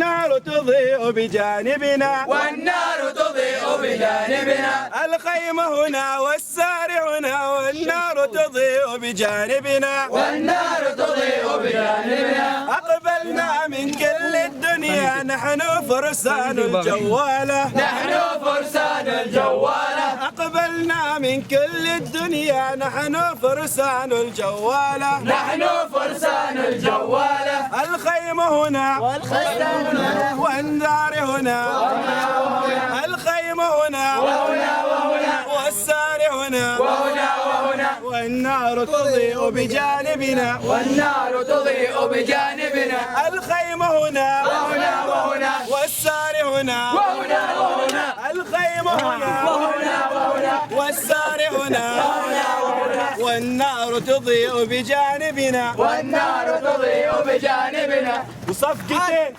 والنار تضيء بجانبنا والنار تضيء بجانبنا الخيمة هنا والسار هنا والنار تضيء بجانبنا والنار تضيء بجانبنا أقبلنا من كل الدنيا نحن فرسان الجوالة نحن فرسان الجوالة أقبلنا من كل الدنيا نحن فرسان الجوالة نحن فرسان الجوالة الخيمة هنا والنار هنا الخيمة هنا والسار هنا والنار تضيء بجانبنا والنار تضيء بجانبنا الخيمة هنا والسار هنا الخيمة هنا والسار هنا والنار تضيء بجانبنا والنار تضيء بجانبنا وصفقتين